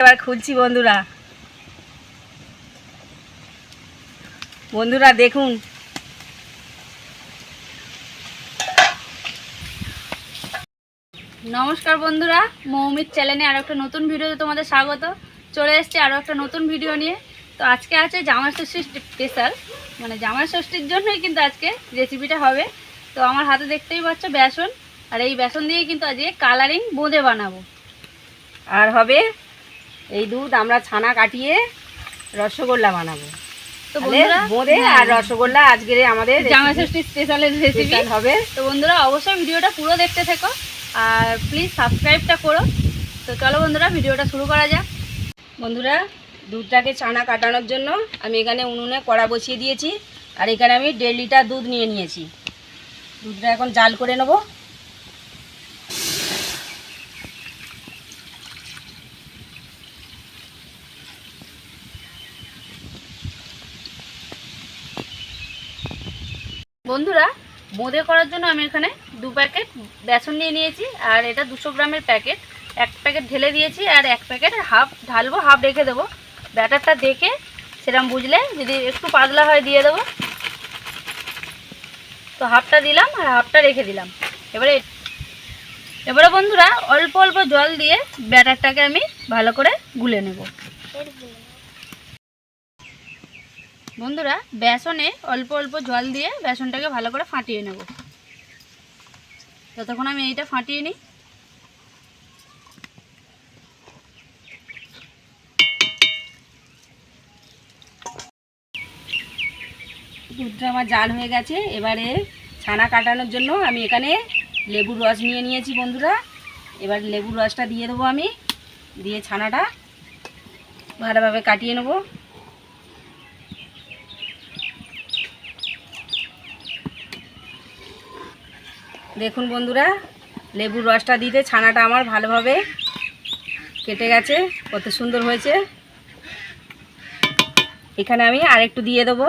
এবার খুলছি বন্ধুরা। বন্ধুরা দেখুন, নমস্কার বন্ধুরা, মৌমির চ্যানেলে আরও একটা নতুন ভিডিওতে তোমাদের স্বাগত। চলে এসেছি আরও একটা নতুন ভিডিও নিয়ে। তো আজকে আছে জামাই ষষ্ঠীর স্পেশাল, মানে জামাই ষষ্ঠীর জন্যই কিন্তু আজকে রেসিপিটা হবে। তো আমার হাতে দেখতেই পাচ্ছ বেসন, আর এই বেসন দিয়ে কিন্তু আজকে কালারিং বোঁদে বানাবো। আর হবে এই দুধ আমরা ছানা কাটিয়ে রসগোল্লা বানাবো। তো বন্ধুরা বোঁদে আর রসগোল্লা আজকের আমাদের জামাই ষষ্ঠীর স্পেশালের রেসিপি হবে। তো বন্ধুরা অবশ্যই ভিডিওটা পুরো দেখতে থেকো আর প্লিজ সাবস্ক্রাইবটা করো। তো চলো বন্ধুরা ভিডিওটা শুরু করা যাক। বন্ধুরা দুধটাকে ছানা কাটানোর জন্য আমি এখানে উনুনে কড়া বসিয়ে দিয়েছি, আর এখানে আমি 1.5 লিটার দুধ নিয়ে নিয়েছি। দুধটা এখন জাল করে নেব। বন্ধুরা বোঁদে করার জন্য আমি এখানে 2 প্যাকেট বেসন নিয়ে নিয়েছি, আর এটা 200 গ্রামের প্যাকেট। 1 প্যাকেট ঢেলে দিয়েছি আর 1 প্যাকেট হাফ ঢালবো, হাফ রেখে দেবো। ব্যাটারটা দেখে সেরকম বুঝলে যদি একটু পাতলা হয় দিয়ে দেবো। তো হাফটা দিলাম আর হাফটা রেখে দিলাম। এবারে বন্ধুরা অল্প অল্প জল দিয়ে ব্যাটারটাকে আমি ভালো করে গুলে নেব। বন্ধুরা বেসনে অল্প অল্প জল দিয়ে বেসনটাকে ভালো করে ফাটিয়ে নেব। ততক্ষণ আমি এইটা ফাটিয়ে নিই। দুধটা আমার জাল হয়ে গেছে। এবারে ছানা কাটানোর জন্য আমি এখানে লেবুর রস নিয়ে নিয়েছি বন্ধুরা। এবার লেবুর রসটা দিয়ে দেবো আমি, দিয়ে ছানাটা ভালোভাবে কাটিয়ে নেব। দেখুন বন্ধুরা লেবুর রসটা দিতে ছানাটা আমার ভালোভাবে কেটে গেছে, কত সুন্দর হয়েছে। এখানে আমি আরেকটু দিয়ে দেবো।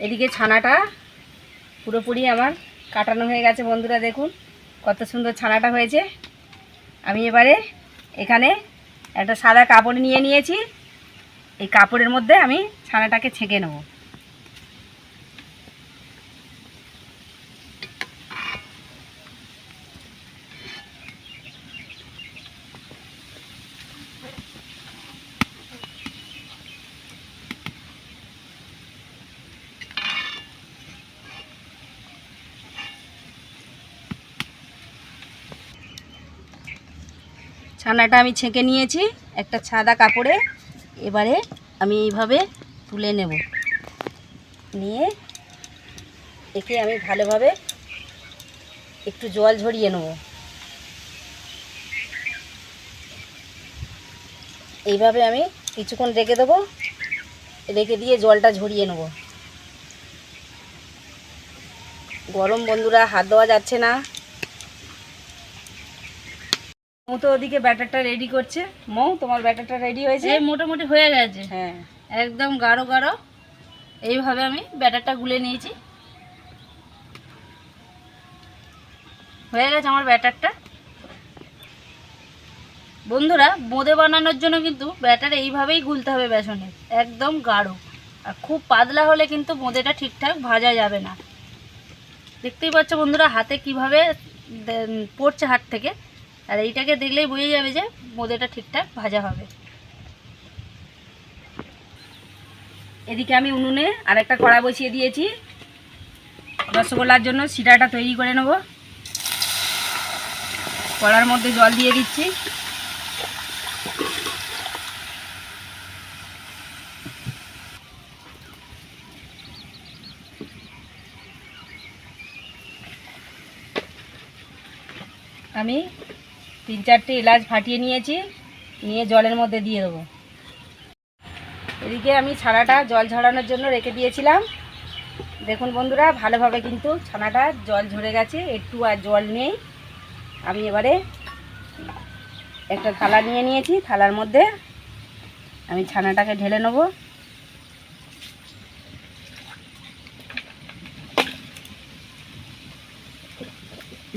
এদিকে ছানাটা পুরোপুরি আমার কাটানো হয়ে গেছে বন্ধুরা, দেখুন কত সুন্দর ছানাটা হয়েছে। আমি এবারে এখানে একটা সাদা কাপড় নিয়ে নিয়েছি। এই কাপড়ের মধ্যে আমি ছানাটাকে ছেঁকে নেব। ছানাটা আমি ছেঁকে নিয়েছি একটা সাদা কাপড়ে। এবারে আমি এইভাবে তুলে নেব, নিয়ে একে আমি ভালোভাবে একটু জল ঝরিয়ে নেব। এইভাবে আমি কিছুক্ষণ রেখে দেবো, রেখে দিয়ে জলটা ঝরিয়ে নেব। গরম বন্ধুরা হাত দেওয়া যাচ্ছে না। মৌ তো ওদিকে ব্যাটারটা রেডি করছে। মৌ তোমার ব্যাটারটা রেডি হয়েছে? মোটামুটি হয়ে গেছে, হ্যাঁ একদম গাঢ় গাঢ়। এইভাবে আমি ব্যাটারটা গুলে নিয়েছি, হয়ে গেছে আমার ব্যাটারটা। বন্ধুরা বোঁদে বানানোর জন্য কিন্তু ব্যাটার এইভাবেই গুলতে হবে বেসনের, একদম গাঢ়। আর খুব পাতলা হলে কিন্তু বোঁদেটা ঠিকঠাক ভাজা যাবে না। দেখতেই পাচ্ছ বন্ধুরা হাতে কিভাবে পড়ছে হাত থেকে, আর এইটাকে দেখলেই বোঝা যাবে যে বোঁদেটা ঠিকঠাক ভাজা হবে। এদিকে আমি উনুনে আরেকটা কড়া বসিয়ে দিয়েছি। রসগোল্লার জন্য শিরাটা তৈরি করে নেব। কড়ার মধ্যে জল দিয়ে দিচ্ছি। আমি 3-4টে এলাচ ফাটিয়ে নিয়েছি, নিয়ে জলের মধ্যে দিয়ে দেবো। এদিকে আমি ছানাটা জল ঝরানোর জন্য রেখে দিয়েছিলাম। দেখুন বন্ধুরা ভালোভাবে কিন্তু ছানাটা জল ঝরে গেছে, একটু আর জল নেই। আমি এবারে একটা থালা নিয়ে নিয়েছি, থালার মধ্যে আমি ছানাটাকে ঢেলে নেব।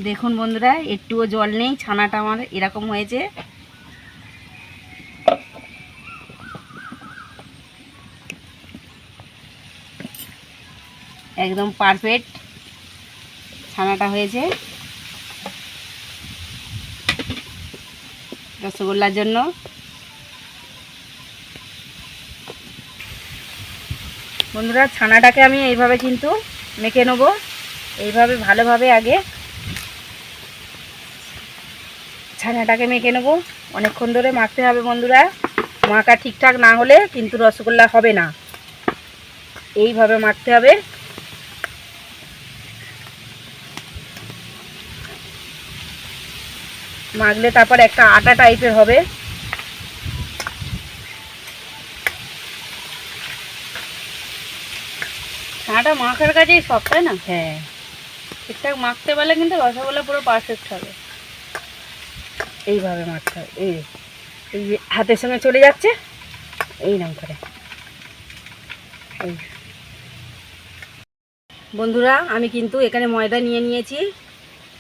দেখুন বন্ধুরা, একটুও জল নেই, ছানাটা আমার এরকম হয়েছে। একদম পারফেক্ট ছানাটা হয়েছে রসগোল্লার জন্য। বন্ধুরা, ছানাটাকে আমি এইভাবে কিন্তু মেখে নেব। এইভাবে ভালোভাবে আগে ছানাটাকে মেখে নেব। অনেকক্ষণ ধরে মাখতে হবে বন্ধুরা, মাখা ঠিকঠাক না হলে কিন্তু রসগোল্লা হবে না। এইভাবে মাখতে হবে। মাখলে তারপর একটা আটা টাইপের হবে। ছানাটা মাখার কাজেই সব, তাই না? হ্যাঁ, ঠিকঠাক মাখতে পারলে কিন্তু রসগোল্লা পুরো পারফেক্ট হবে। এইভাবে মাখতে হবে। এই হাতের সঙ্গে চলে যাচ্ছে, এই নাম করে। এই বন্ধুরা, আমি কিন্তু এখানে ময়দা নিয়ে নিয়েছি।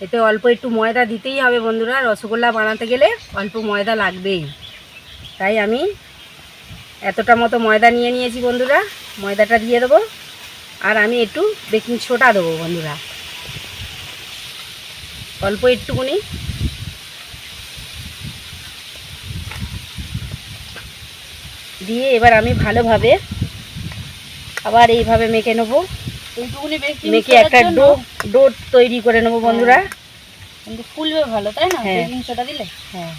এতে অল্প একটু ময়দা দিতেই হবে বন্ধুরা, রসগোল্লা বানাতে গেলে অল্প ময়দা লাগবেই। তাই আমি এতটা মতো ময়দা নিয়ে নিয়েছি বন্ধুরা। ময়দাটা দিয়ে দেবো, আর আমি একটু বেকিং সোডা দেবো বন্ধুরা, অল্প একটুকুনি। দিয়ে এবার আমি ভালোভাবে আবার এইভাবে মেখে নেবো। মেখে একটা ডো তৈরি করে নেবো বন্ধুরা। কিন্তু ফুলবে ভালো, তাই না? বেকিং সোডা দিলে। হ্যাঁ,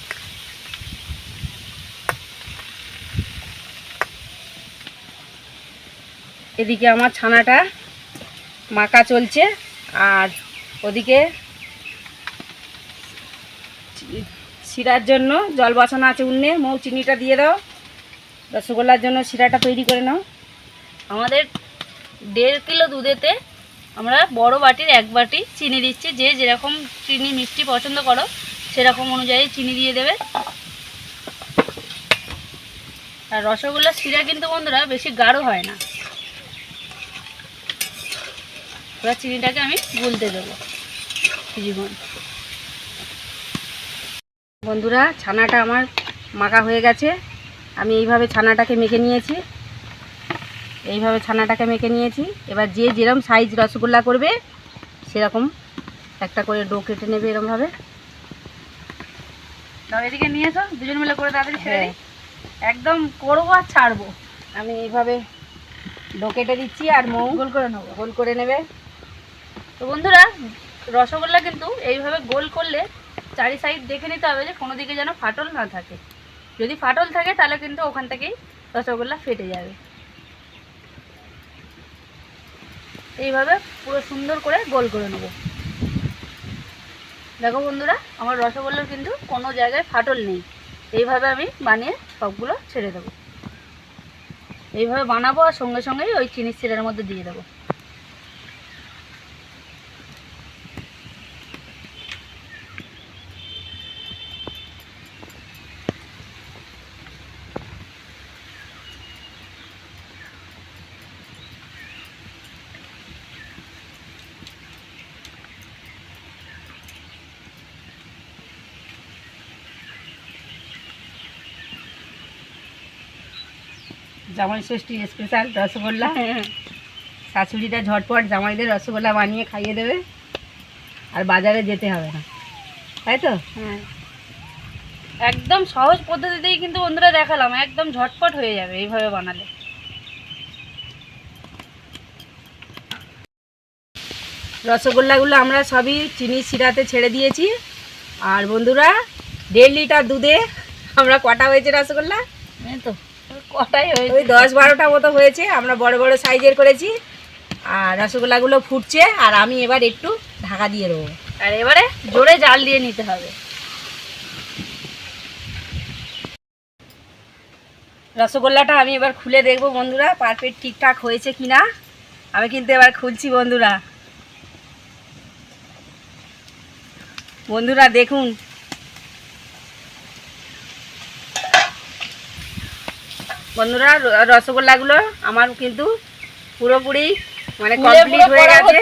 এদিকে আমার ছানাটা মাখা চলছে, আর ওদিকে শিরার জন্য জল বসানো আছে উন্নে। মৌ, চিনিটা দিয়ে দাও। রসগোল্লার জন্য শিরাটা তৈরি করে নাও। আমাদের 1.5 কিলো দুধেতে আমরা বড় বাটির 1 বাটি চিনি দিচ্ছি। যে যেরকম চিনি মিষ্টি পছন্দ করো সেরকম অনুযায়ী চিনি দিয়ে দেবে। আর রসগোল্লার শিরা কিন্তু বন্ধুরা বেশি গাঢ় হয় না। এবার চিনিটাকে আমি গুলতে দেবো কিছুক্ষণ। বন্ধুরা, ছানাটা আমার মাখা হয়ে গেছে। আমি এইভাবে ছানাটাকে মেখে নিয়েছি। এবার যে যেরকম সাইজ রসগোল্লা করবে সেরকম একটা করে ডো কেটে নেবে এরকমভাবে। এদিকে নিয়ে এসো, দুজন মিলে করে তাড়াতাড়ি ছেড়ে দিই। একদম করবো আর ছাড়বো। আমি এইভাবে ডো কেটে দিচ্ছি, আর মৌ গোল করে নেবো। গোল করে নেবে। তো বন্ধুরা, রসগোল্লা কিন্তু এইভাবে গোল করলে চারি সাইড দেখে নিতে হবে যে কোনো দিকে যেন ফাটল না থাকে। যদি ফাটল থাকে তাহলে কিন্তু ওখান থেকেই রসগোল্লা ফেটে যাবে। এইভাবে পুরো সুন্দর করে গোল করে নেব। দেখো বন্ধুরা, আমার রসগোল্লার কিন্তু কোনো জায়গায় ফাটল নেই। এইভাবে আমি বানিয়ে সবগুলো ছেড়ে দেবো। এইভাবে বানাবো, আর সঙ্গে সঙ্গেই ওই চিনির শিরার মধ্যে দিয়ে দেবো। জামাই ষষ্ঠী স্পেশাল রসগোল্লা। শাশুড়িটা ঝটপট জামাইদের রসগোল্লা বানিয়ে খাইয়ে দেবে, আর বাজারে যেতে হবে না, তাই তো? হ্যাঁ, একদম সহজ পদ্ধতিতেই কিন্তু বন্ধুরা দেখালাম, একদম ঝটপট হয়ে যাবে এইভাবে বানালে। রসগোল্লাগুলো আমরা সবই চিনি শিরাতে ছেড়ে দিয়েছি। আর বন্ধুরা, 1.5 লিটার দুধে আমরা কটা হয়েছে রসগোল্লা? এই তো কটাই হয়েছে, ওই 10-12টা মতো হয়েছে। আমরা বড় বড় সাইজের করেছি। আর রসগোল্লাগুলো ফুটছে, আর আমি এবার একটু ঢাকা দিয়ে দেবো। আর এবারে জোরে জাল দিয়ে নিতে হবে। রসগোল্লাটা আমি এবার খুলে দেখবো বন্ধুরা, পারফেক্ট ঠিকঠাক হয়েছে কিনা। আমি কিন্তু এবার খুলছি বন্ধুরা। বন্ধুরা দেখুন, বন্ধুরা রসগোল্লাগুলো আমার কিন্তু পুরোপুরি মানে কমপ্লিট হয়ে গেছে।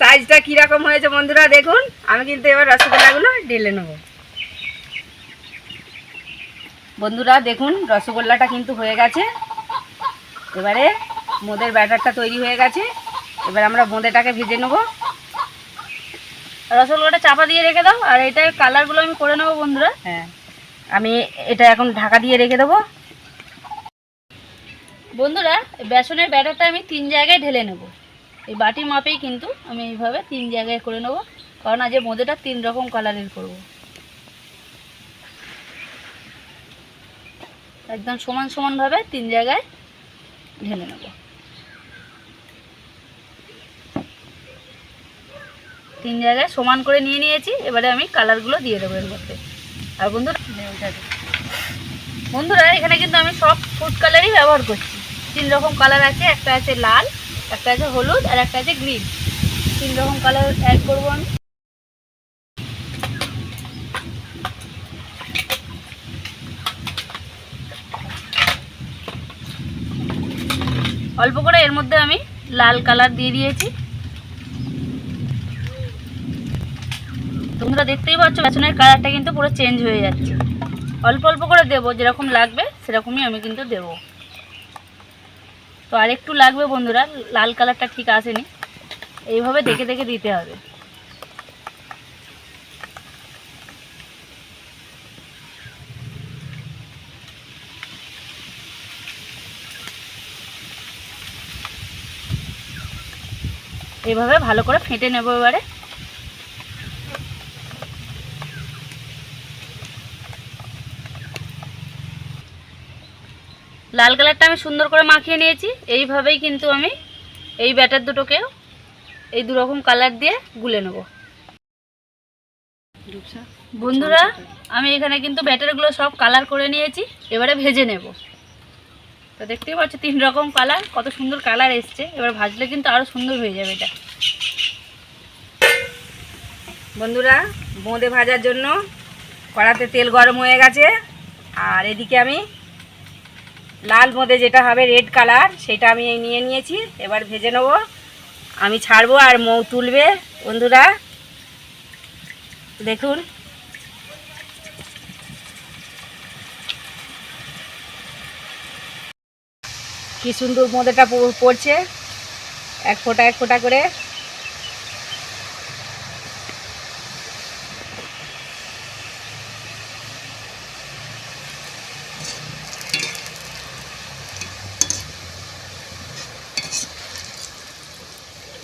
সাইজটা কিরকম হয়েছে বন্ধুরা দেখুন। আমি কিন্তু এবার রসগোল্লাগুলো ঢেলে নেব। বন্ধুরা দেখুন রসগোল্লাটা কিন্তু হয়ে গেছে। এবারে বোঁদের ব্যাটারটা তৈরি হয়ে গেছে। এবার আমরা বোঁদেটাকে ভেজে নেব। রসগোল্লাটা চাপা দিয়ে রেখে দাও, আর এটার কালারগুলো আমি করে নেবো বন্ধুরা। হ্যাঁ, আমি এটা এখন ঢাকা দিয়ে রেখে দেবো। বন্ধুরা বেসনের ব্যাটারটা আমি 3 জায়গায় ঢেলে নেব। এই বাটি মাপেই কিন্তু আমি এইভাবে 3 জায়গায় করে নেব, কারণ আজ বোঁদেটা 3 রকম কালারের করব। একদম সমান সমানভাবে 3 জায়গায় ঢেলে নেব। 3 জায়গায় সমান করে নিয়ে নিয়েছি। এবারে আমি কালারগুলো দিয়ে দেবো এর মধ্যে। আর বন্ধুরা এখানে কিন্তু আমি সব ফুড কালারই ব্যবহার করছি। 3 রকম কালার আছে, একটা আছে লাল, একটা আছে হলুদ, আর একটা আছে গ্রিন। 3 রকম কালার অ্যাড করবো আমি। অল্প করে এর মধ্যে আমি লাল কালার দিয়ে দিয়েছি। তোমরা দেখতেই পাচ্ছ বেসনের কালারটা কিন্তু পুরো চেঞ্জ হয়ে যাচ্ছে। অল্প অল্প করে দেবো, যেরকম লাগবে সেরকমই আমি কিন্তু দেবো। তো আরেকটু লাগবে বন্ধুরা, লাল কালারটা ঠিক আসেনি, এইভাবে দেখে দেখে দিতে হবে। এইভাবে ভালো করে ফেটে নেব। এবারে লাল কালারটা আমি সুন্দর করে মাখিয়ে নিয়েছি। এইভাবেই কিন্তু আমি এই ব্যাটার দুটোকেও এই 2 রকম কালার দিয়ে গুলে নেব। বন্ধুরা আমি এখানে কিন্তু ব্যাটারগুলো সব কালার করে নিয়েছি। এবারে ভেজে নেব। তো দেখতেই পাচ্ছ 3 রকম কালার, কত সুন্দর কালার এসছে। এবার ভাজলে কিন্তু আরও সুন্দর হয়ে যাবে এটা। বন্ধুরা বোঁদে ভাজার জন্য কড়াতে তেল গরম হয়ে গেছে। আর এদিকে আমি লাল বোঁদে যেটা হবে রেড কালার, সেটা আমি নিয়ে নিয়েছি। এবার ভেজে নেব। আমি ছাড়বো আর মৌ তুলবে। বন্ধুরা দেখুন কি সুন্দর বোঁদেটা পড়ছে, এক ফোঁটা করে।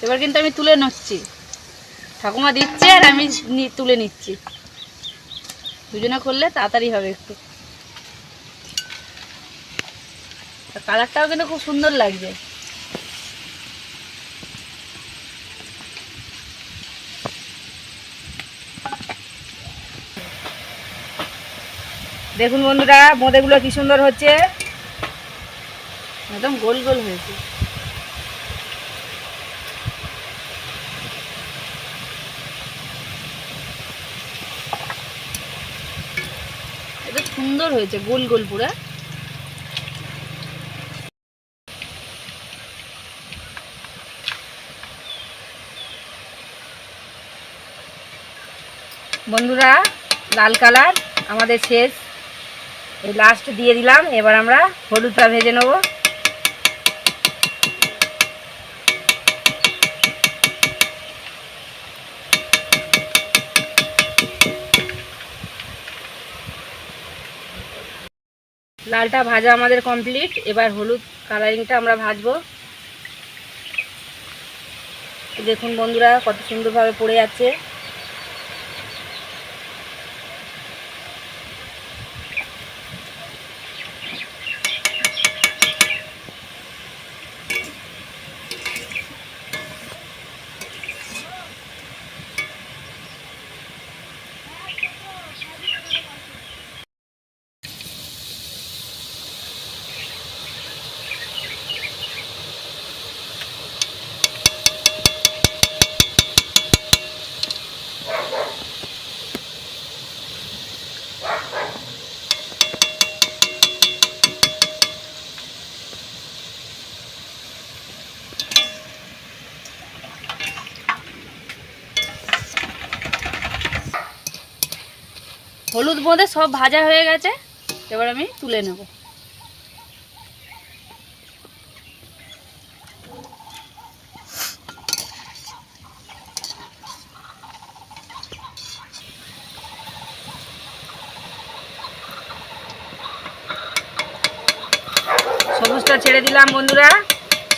এবার কিন্তু আমি তুলে নিচ্ছি। ঠাকুমা দিচ্ছে আর আমি তুলে নিচ্ছি। দুজনে করলে তাড়াতাড়ি হবে একটু। কালারটাও কিন্তু খুব সুন্দর লাগছে। দেখুন বন্ধুরা বোঁদেগুলো কি সুন্দর হচ্ছে, একদম গোল গোল হয়েছে। এটা সুন্দর হয়েছে, গোল গোল পুরা। বন্ধুরা লাল কালার আমাদের শেষ, এই লাস্ট দিয়ে দিলাম। এবার আমরা হলুদটা ভেজে নেব। লালটা ভাজা আমাদের কমপ্লিট। এবার হলুদ কালারিংটা আমরা ভাজবো। দেখুন বন্ধুরা কত সুন্দরভাবে পড়ে যাচ্ছে। হলুদ বোঁদে সব ভাজা হয়ে গেছে, এবার আমি তুলে নেব। সবুজটা ছেড়ে দিলাম বন্ধুরা।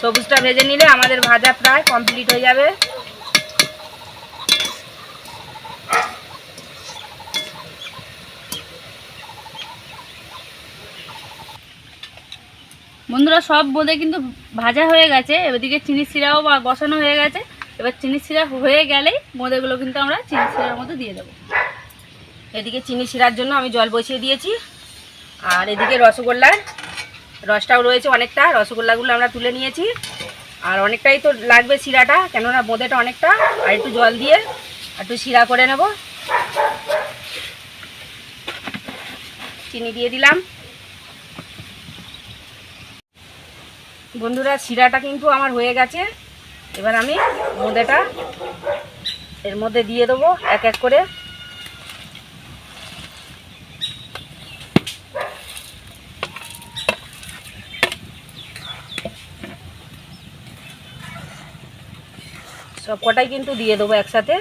সবুজটা ভেজে নিলে আমাদের ভাজা প্রায় কমপ্লিট হয়ে যাবে। বন্ধুরা সব বোঁদে কিন্তু ভাজা হয়ে গেছে, এদিকে চিনি শিরাও বসানো হয়ে গেছে। এবার চিনি শিরা হয়ে গেলেই বোঁদেগুলো কিন্তু আমরা চিনি শিরার মধ্যে দিয়ে দেবো। এদিকে চিনি শিরার জন্য আমি জল বসিয়ে দিয়েছি, আর এদিকে রসগোল্লার রসটাও রয়েছে অনেকটা। রসগোল্লাগুলো আমরা তুলে নিয়েছি, আর অনেকটাই তো লাগবে শিরাটা, কেননা বোঁদেটা অনেকটা। আর একটু জল দিয়ে একটু শিরা করে নেব। চিনি দিয়ে দিলাম। বন্ধুরা শিরাটা কিন্তু আমার হয়ে গেছে। এবার আমি বোঁদেটা এর মধ্যে দিয়ে দেবো এক এক করে। সব কটাই কিন্তু দিয়ে দেবো একসাথে।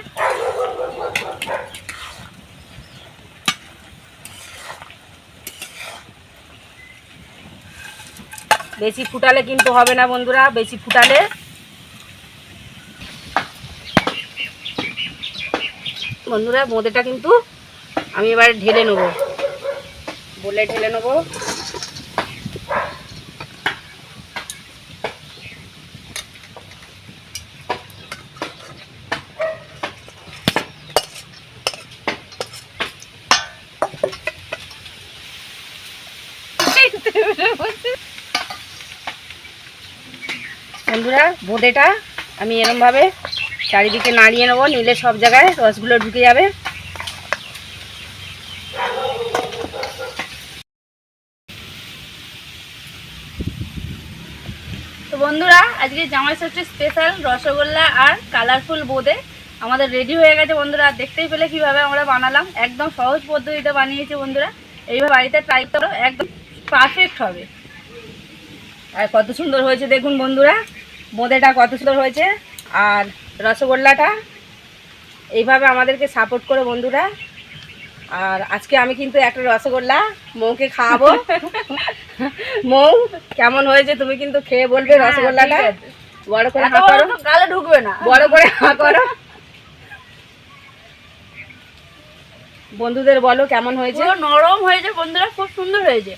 বেশি ফুটালে কিন্তু হবে না বন্ধুরা, বেশি ফুটালে বন্ধুরা বোঁদেটা কিন্তু আমি এবার ঢেলে নেব, বলে ঢেলে নেব। বন্ধুরা বোঁদেটা আমি এরমভাবে চারিদিকে নাড়িয়ে নেবো, নিলে সব জায়গায় রসগুলো ঢুকে যাবে। তো বন্ধুরা আজকে জামাই ষষ্ঠীর স্পেশাল রসগোল্লা আর কালারফুল বোঁদে আমাদের রেডি হয়ে গেছে বন্ধুরা। দেখতেই পেলে কিভাবে আমরা বানালাম, একদম সহজ পদ্ধতিতে বানিয়েছি বন্ধুরা। এইভাবে বাড়িতে ট্রাই করো, একদম পারফেক্ট হবে। আর কত সুন্দর হয়েছে দেখুন বন্ধুরা, বোঁদেটা কত সুন্দর হয়েছে। আর রসগোল্লাটা এইভাবে আমাদেরকে সাপোর্ট করো বন্ধুরা। আর আজকে আমি কিন্তু একটা রসগোল্লা মৌকে খাওয়াবো। মৌ কেমন হয়েছে তুমি কিন্তু খেয়ে বলবে রসগোল্লাটা। বড় করে হাঁ করো, গালে ঢুকবে না, বড় করে হাঁ করো। বন্ধুদের বলো কেমন হয়েছে। পুরো নরম হয়েছে বন্ধুরা, খুব সুন্দর হয়েছে।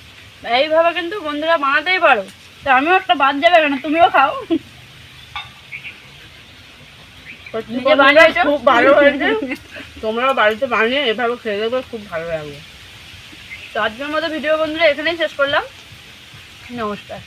এইভাবে কিন্তু বন্ধুরা বানাতেই পারো। তো আমিও একটা বাদ যাবে কেন, তুমিও খাও। নিজে বানিয়েছো, খুব ভালো হয়েছে। তোমরাও বাড়িতে বানিয়ে এভাবে খেয়ে দেবে, খুব ভালো লাগবে। তো আজকের মতো ভিডিও বন্ধুরা এখানেই শেষ করলাম। নমস্কার।